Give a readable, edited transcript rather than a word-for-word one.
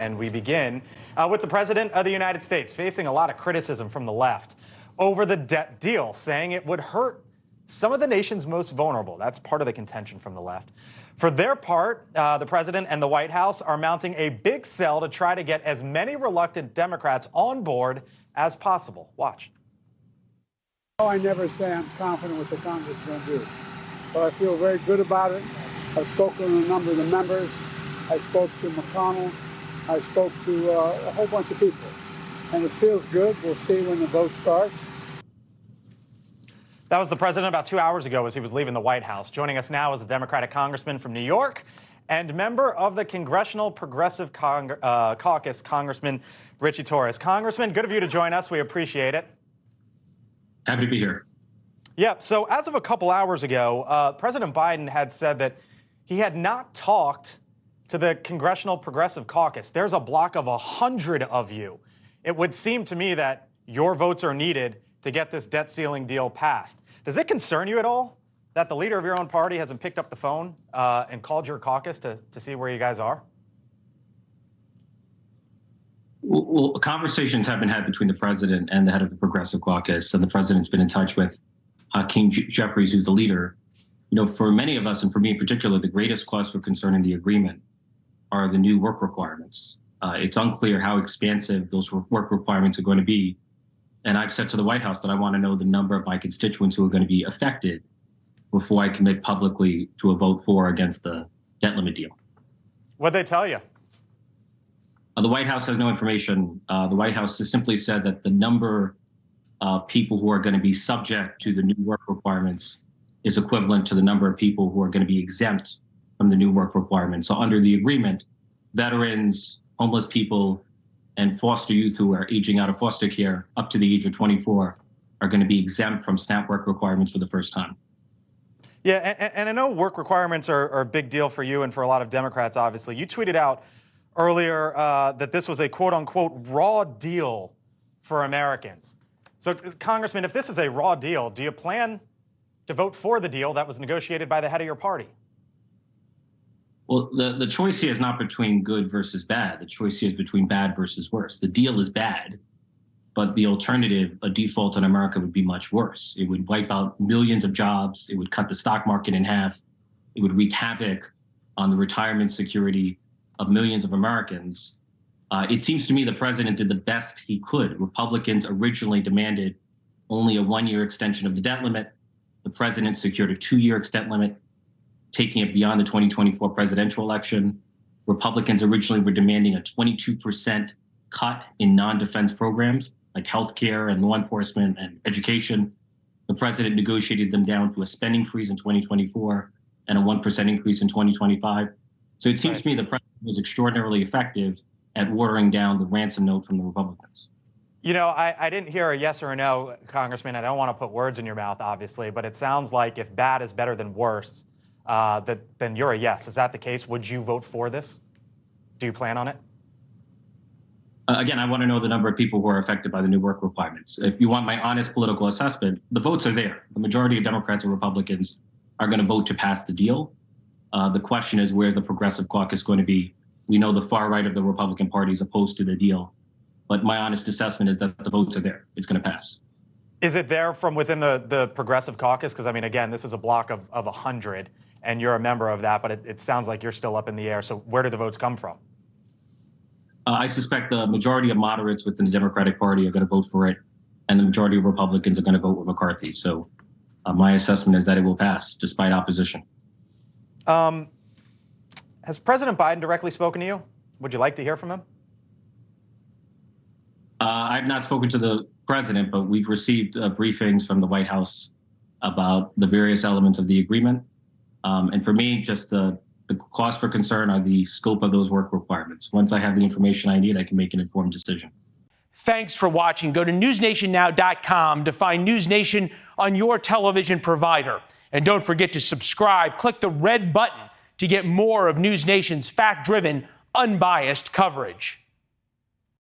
And we begin with the President of the United States facing a lot of criticism from the left over the debt deal, saying it would hurt some of the nation's most vulnerable. That's part of the contention from the left. For their part, the president and the White House are mounting a big sell to try to get as many reluctant Democrats on board as possible. Watch. I never say I'm confident what the Congress is going to do, but I feel very good about it. I've spoken to a number of the members. I spoke to McConnell. I spoke to a whole bunch of people, and it feels good. We'll see when the vote starts. That was the president about 2 hours ago as he was leaving the White House. Joining us now is a Democratic congressman from New York and member of the Congressional Progressive Caucus, Congressman Ritchie Torres. Congressman, good of you to join us. We appreciate it. Happy to be here. Yeah, so as of a couple hours ago, President Biden had said that he had not talked to the Congressional Progressive Caucus. There's a block of 100 of you. It would seem to me that your votes are needed to get this debt ceiling deal passed. Does it concern you at all that the leader of your own party hasn't picked up the phone and called your caucus to see where you guys are? Well, conversations have been had between the president and the head of the Progressive Caucus, and the president's been in touch with Hakeem Jeffries, who's the leader. You know, for many of us, and for me in particular, the greatest cause for concern in the agreement are the new work requirements. It's unclear how expansive those work requirements are going to be. And I've said to the White House that I want to know the number of my constituents who are going to be affected before I commit publicly to a vote for or against the debt limit deal. What'd they tell you? The White House has no information. The White House has simply said that the number of people who are going to be subject to the new work requirements is equivalent to the number of people who are going to be exempt from the new work requirements. So under the agreement, veterans, homeless people, and foster youth who are aging out of foster care up to the age of 24 are going to be exempt from SNAP work requirements for the first time. Yeah, and I know work requirements are a big deal for you and for a lot of Democrats, obviously. You tweeted out earlier that this was a quote-unquote raw deal for Americans. So, Congressman, if this is a raw deal, do you plan to vote for the deal that was negotiated by the head of your party? Well, the choice here is not between good versus bad. The choice here is between bad versus worse. The deal is bad, but the alternative, a default in America, would be much worse. It would wipe out millions of jobs. It would cut the stock market in half. It would wreak havoc on the retirement security of millions of Americans. It seems to me the president did the best he could. Republicans originally demanded only a one-year extension of the debt limit. The president secured a two-year extent limit, taking it beyond the 2024 presidential election. Republicans originally were demanding a 22% cut in non-defense programs like healthcare and law enforcement and education. The president negotiated them down to a spending freeze in 2024 and a 1% increase in 2025. So it seems to me the president was extraordinarily effective at watering down the ransom note from the Republicans. You know, I didn't hear a yes or a no, Congressman. I don't want to put words in your mouth, obviously, but it sounds like if bad is better than worse, then you're a yes. Is that the case? Would you vote for this? Do you plan on it? Again, I want to know the number of people who are affected by the new work requirements. If you want my honest political assessment, the votes are there. The majority of Democrats and Republicans are going to vote to pass the deal. The question is, where's the Progressive Caucus going to be? We know the far right of the Republican Party is opposed to the deal, but my honest assessment is that the votes are there. It's going to pass. Is it there from within the Progressive Caucus? Because, I mean, again, this is a block of 100, and you're a member of that, but it sounds like you're still up in the air. So where do the votes come from? I suspect the majority of moderates within the Democratic Party are going to vote for it, and the majority of Republicans are going to vote with McCarthy. So my assessment is that it will pass, despite opposition. Has President Biden directly spoken to you? Would you like to hear from him? I've not spoken to the president, but we've received briefings from the White House about the various elements of the agreement. And for me, just the cause for concern are the scope of those work requirements. Once I have the information I need, I can make an informed decision. Thanks for watching. Go to newsnationnow.com to find NewsNation on your television provider. And don't forget to subscribe. Click the red button to get more of NewsNation's fact-driven, unbiased coverage.